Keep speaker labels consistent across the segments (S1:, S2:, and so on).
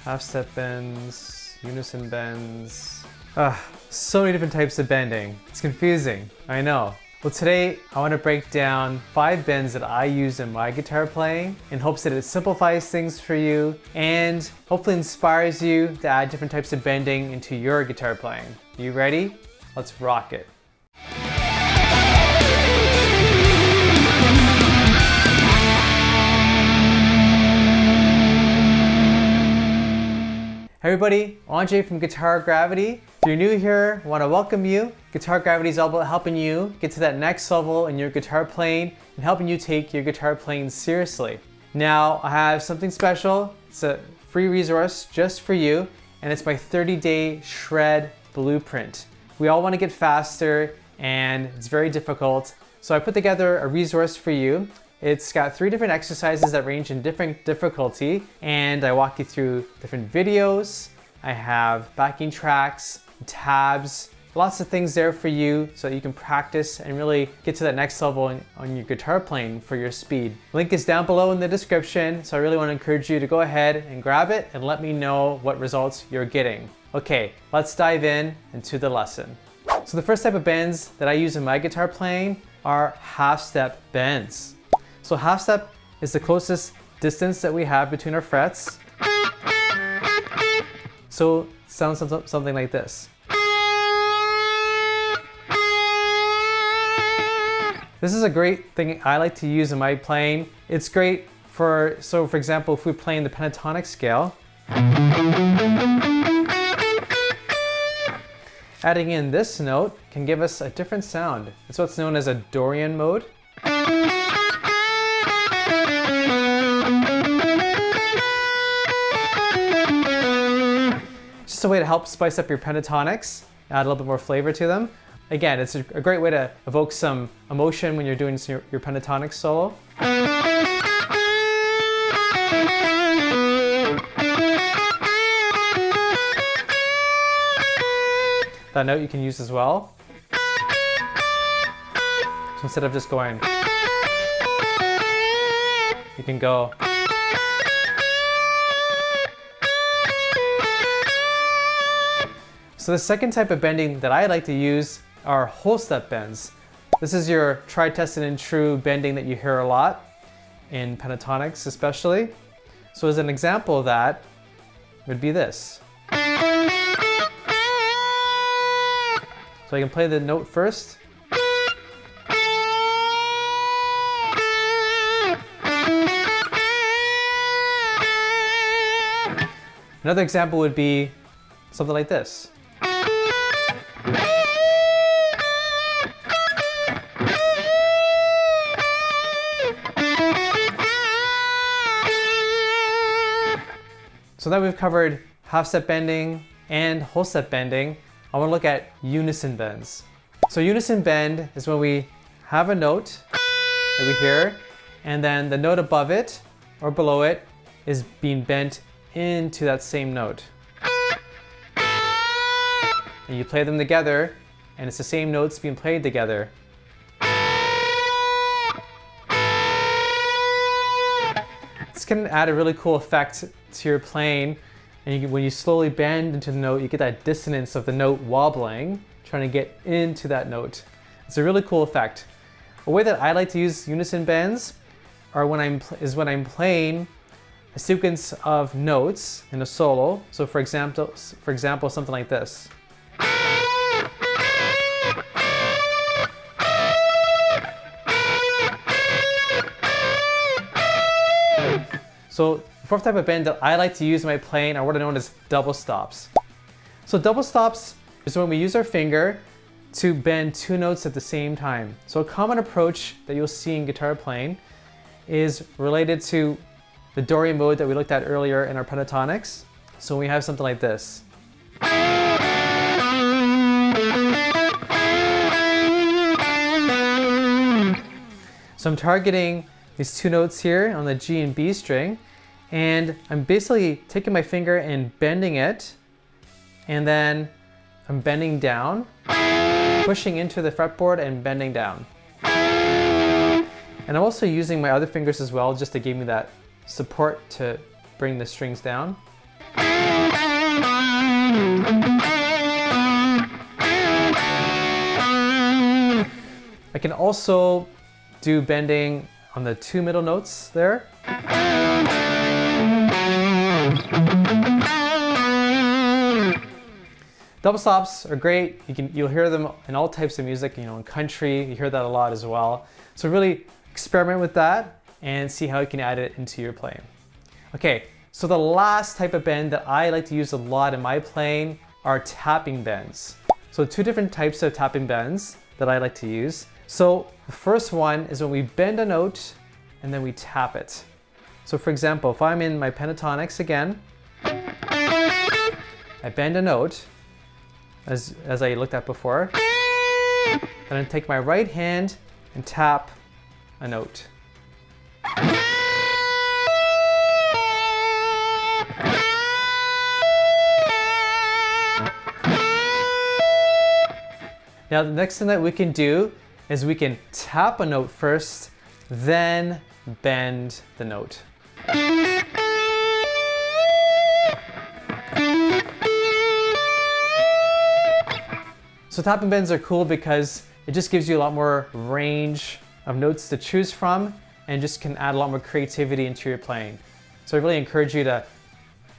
S1: half step bends, unison bends. So many different types of bending. It's confusing, I know. Well, today I want to break down 5 bends that I use in my guitar playing in hopes that it simplifies things for you and hopefully inspires you to add different types of bending into your guitar playing. You ready? Let's rock it. Hey everybody, Andre from Guitar Gravity. If you're new here, I want to welcome you. Guitar Gravity is all about helping you get to that next level in your guitar playing and helping you take your guitar playing seriously. Now, I have something special. It's a free resource just for you, and it's my 30-day shred blueprint. We all want to get faster, and it's very difficult. So I put together a resource for you. It's got 3 different exercises that range in different difficulty, and I walk you through different videos. I have backing tracks, tabs, lots of things there for you so that you can practice and really get to that next level on your guitar playing for your speed. Link is down below in the description, so I really want to encourage you to go ahead and grab it and let me know what results you're getting. Okay, let's dive into the lesson. So the first type of bends that I use in my guitar playing are half-step bends. So half step is the closest distance that we have between our frets. So it sounds something like this. This is a great thing I like to use in my playing. It's great for example, if we're playing the pentatonic scale, adding in this note can give us a different sound. It's what's known as a Dorian mode. It's a way to help spice up your pentatonics, add a little bit more flavor to them. Again, it's a great way to evoke some emotion when you're doing your pentatonic solo. That note you can use as well. So instead of just going, you can go. So the second type of bending that I like to use are whole step bends. This is your tried, tested, and true bending that you hear a lot in pentatonics especially. So as an example of that would be this. So I can play the note first. Another example would be something like this. So now we've covered half step bending and whole step bending. I want to look at unison bends. So unison bend is when we have a note that we hear, and then the note above it or below it is being bent into that same note. And you play them together, and it's the same notes being played together. This can add a really cool effect to your playing, and when you slowly bend into the note, you get that dissonance of the note wobbling, trying to get into that note. It's a really cool effect. A way that I like to use unison bends are when I'm playing a sequence of notes in a solo. So for example, something like this. So the fourth type of bend that I like to use in my playing are what are known as double stops. So double stops is when we use our finger to bend 2 notes at the same time. So a common approach that you'll see in guitar playing is related to the Dorian mode that we looked at earlier in our pentatonics. So we have something like this. So I'm targeting these 2 notes here on the G and B string, and I'm basically taking my finger and bending it, and then I'm bending down, pushing into the fretboard and bending down. And I'm also using my other fingers as well, just to give me that support to bring the strings down. And I can also do bending on the 2 middle notes there. Double stops are great. You'll hear them in all types of music, in country, you hear that a lot as well. So really experiment with that and see how you can add it into your playing. Okay, so the last type of bend that I like to use a lot in my playing are tapping bends. So 2 different types of tapping bends that I like to use. So the first one is when we bend a note and then we tap it. So for example, if I'm in my pentatonics again, I bend a note as I looked at before, and I take my right hand and tap a note. Now the next thing that we can do is we can tap a note first, then bend the note. So tapping bends are cool because it just gives you a lot more range of notes to choose from and just can add a lot more creativity into your playing. So I really encourage you to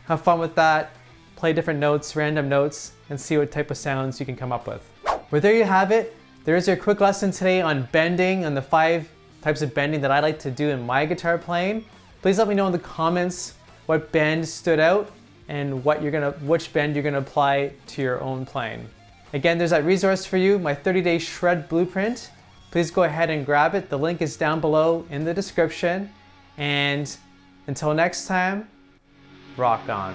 S1: have fun with that, play different notes, random notes, and see what type of sounds you can come up with. Well, there you have it. There's your quick lesson today on bending and the 5 types of bending that I like to do in my guitar playing. Please let me know in the comments what bend stood out and which bend you're gonna apply to your own playing. Again, there's that resource for you, my 30-day shred blueprint. Please go ahead and grab it. The link is down below in the description. And until next time, rock on.